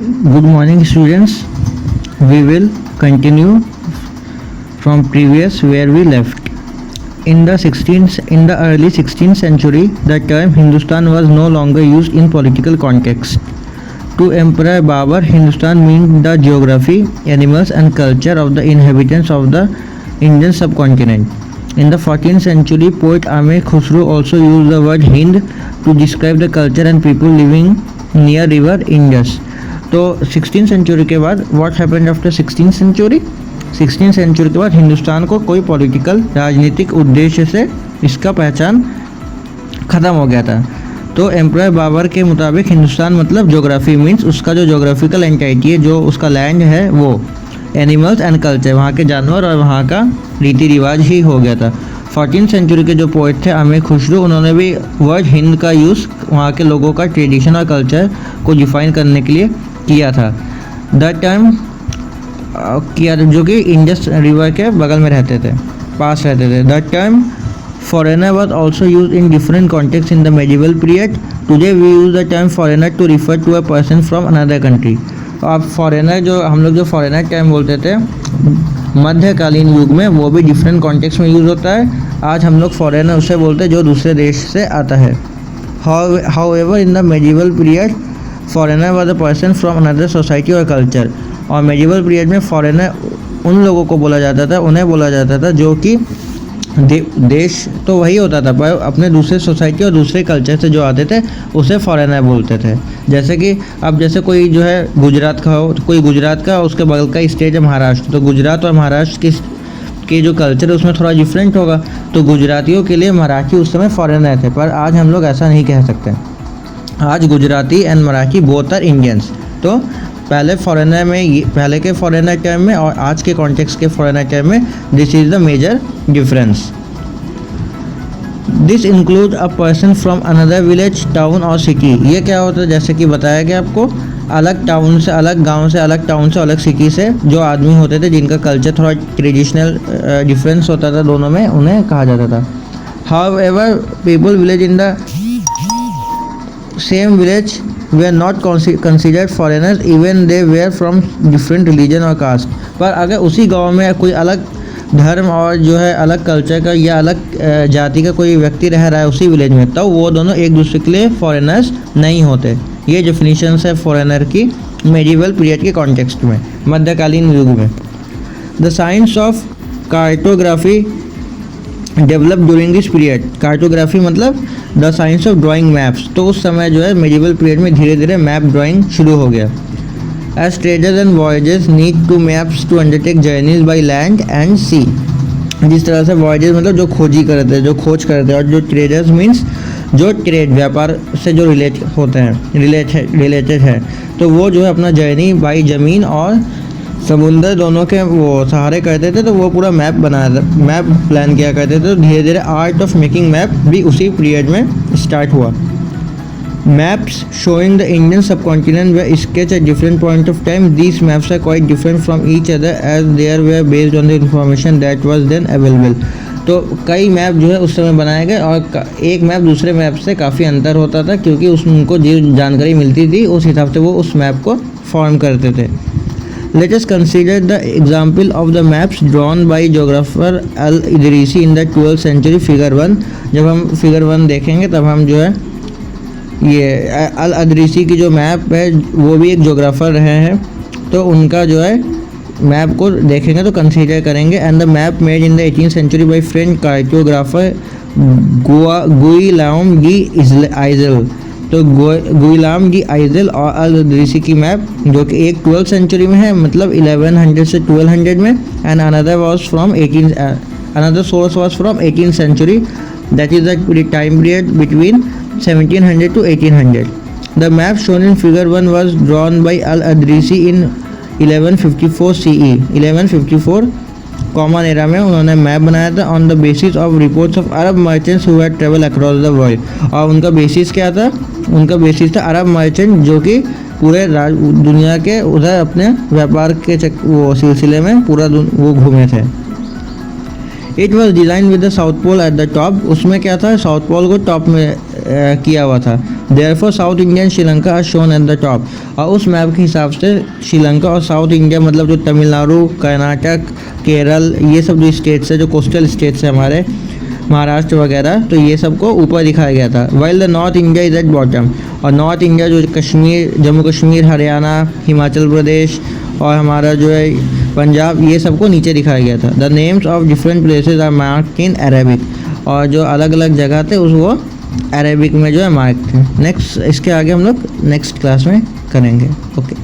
Good morning, students. We will continue from previous where we left. In the early 16th century, the term Hindustan was no longer used in political context. To Emperor Babur, Hindustan meant the geography, animals, and culture of the inhabitants of the Indian subcontinent. In the 14th century, poet Amir Khusro also used the word Hind to describe the culture and people living near river Indus. तो 16 century के बाद what happened after 16 century 16 century के बाद हिंदुस्तान को कोई political राजनीतिक उद्देश्य से इसका पहचान ख़त्म हो गया था। तो एम्परर बाबर के मुताबिक हिंदुस्तान मतलब ज्योग्राफी मीन्स उसका जो ज्योग्राफिकल एंटाइटी है, जो उसका लैंड है, वो एनिमल्स एंड कल्चर, वहाँ के जानवर और वहाँ का रीति रिवाज ही हो गया था। 14 सेंचुरी के जो पोइट थे आमिर खुसरो, उन्होंने भी वर्ड हिंद का यूज़ वहाँ के लोगों का ट्रेडिशन और कल्चर को डिफाइन करने के लिए किया था। द टर्म किया जो कि इंडस रिवर के बगल में रहते थे, पास रहते थे। The term foreigner was also used in different contexts in the medieval period. Today we use the term foreigner to refer to a person from another country. अब फॉरेनर जो हम लोग जो फॉरेनर टर्म बोलते थे मध्यकालीन युग में, वो भी डिफरेंट कॉन्टेक्स्ट में यूज़ होता है। आज हम लोग फॉरेनर उसे बोलते हैं जो दूसरे देश से आता है। However, in the medieval period, foreigner was a person from another society or culture. और medieval period में फॉरेनर उन लोगों को बोला जाता था, उन्हें बोला जाता था जो कि देश तो वही होता था पर अपने दूसरे सोसाइटी और दूसरे कल्चर से जो आते थे उसे फॉरेनर बोलते थे। जैसे कि अब जैसे कोई जो है गुजरात का हो, कोई गुजरात का, उसके बगल का स्टेट है महाराष्ट्र, तो गुजरात और महाराष्ट्र के जो कल्चर है उसमें थोड़ा डिफरेंट होगा। तो गुजरातियों के लिए मराठी उस समय फॉरेनर थे, पर आज हम लोग ऐसा नहीं कह सकते। आज Gujarati and Marathi both are Indians. तो पहले फॉरेनर में, पहले के फॉरेनर टर्म में और आज के कॉन्टेक्स्ट के फॉरेनर टर्म में this is the major difference. This include a person from another village, town और सिटी। ये क्या होता है, जैसे कि बताया गया आपको, अलग टाउन से, अलग गांव से, अलग टाउन से, अलग सिटी से जो आदमी होते थे जिनका कल्चर थोड़ा ट्रेडिशनल डिफरेंस होता था दोनों में, उन्हें कहा जाता था। However people village in the same village were not considered foreigners even they were from different religion और caste। पर अगर उसी गांव में कोई अलग धर्म और जो है अलग कल्चर का या अलग जाति का कोई व्यक्ति रह रहा है उसी विलेज में, तो वो दोनों एक दूसरे के लिए फॉरेनर्स नहीं होते। ये डेफिनेशन है फॉरेनर की मेडिवल पीरियड के कॉन्टेक्स्ट में, मध्यकालीन युग में। The science of cartography develop during this period. Cartography मतलब the science of drawing maps. तो उस समय जो है मेडिवल पीरियड में धीरे धीरे मैप ड्राइंग शुरू हो गया। As traders and voyages need to maps to undertake journeys by land and sea. जिस तरह से वॉयजेस मतलब जो खोजी करते हैं, जो खोज करते हैं, और जो ट्रेडर्स मीन्स जो ट्रेड व्यापार से जो रिलेट होते हैं, रिलेटेड है, तो वो जो है अपना जर्नी बाई ज़मीन और समुंदर दोनों के वो सहारे करते थे। तो वो पूरा मैप मैप प्लान किया करते थे। तो धीरे धीरे आर्ट ऑफ मेकिंग मैप भी उसी पीरियड में स्टार्ट हुआ। Maps showing the Indian subcontinent they sketch at different point of time. These maps are quite different from each other as there they based on the information that was then available. तो कई map जो है उस समय बनाए गए और एक मैप दूसरे मैप से काफ़ी अंतर होता था, क्योंकि उनको जो जानकारी मिलती थी उस हिसाब से वो उस मैप को फॉर्म करते थे। Let us consider the example of the maps drawn by geographer Al-Idrisi in the 12th century, figure 1। जब हम figure 1 देखेंगे तब हम जो है ये अल-इदरीसी की जो मैप है वो भी एक जोग्राफर रहे हैं, तो उनका जो है मैप को देखेंगे तो कंसीडर करेंगे। And the map made in the 18th century by French cartographer Guillaume de l'Isle. तो गुइलाम गी आइजल और अल-इदरीसी की मैप जो कि एक 12th सेंचुरी में है, मतलब 1100 से 1200 में, and another source was from 18th century, that is the time period between 1700 to 1800। The map shown in figure 1 was drawn by al-Idrisi in 1154 CE। 1154 common era में उन्होंने मैप बनाया था on the basis of reports of Arab merchants who had travel across the world. और उनका basis क्या था? उनका basis था अरब मर्चेंट जो कि पूरे दुनिया के उधर अपने व्यापार के वो सिलसिले में पूरा वो घूमे थे। It was design with the south pole at the top, उसमें क्या था, साउथ पोल को टॉप में किया हुआ था। Therefore south India and Sri Lanka are shown at the top, और उस मैप के हिसाब से श्रीलंका और साउथ इंडिया मतलब जो तमिलनाडु, कर्नाटक, केरल, ये सब जो स्टेट्स है, जो कोस्टल स्टेट्स है हमारे, महाराष्ट्र वगैरह, तो ये सबको ऊपर दिखाया गया था। While the north India is at bottom, और नॉर्थ इंडिया जो कश्मीर, जम्मू कश्मीर, हरियाणा, हिमाचल प्रदेश और हमारा जो है पंजाब, ये सबको नीचे दिखाया गया था। The names of different places are marked in Arabic, और जो अलग अलग जगह थे उस वो अरेबिक में जो है मार्क थे। नेक्स्ट, इसके आगे हम लोग नेक्स्ट क्लास में करेंगे। ओके।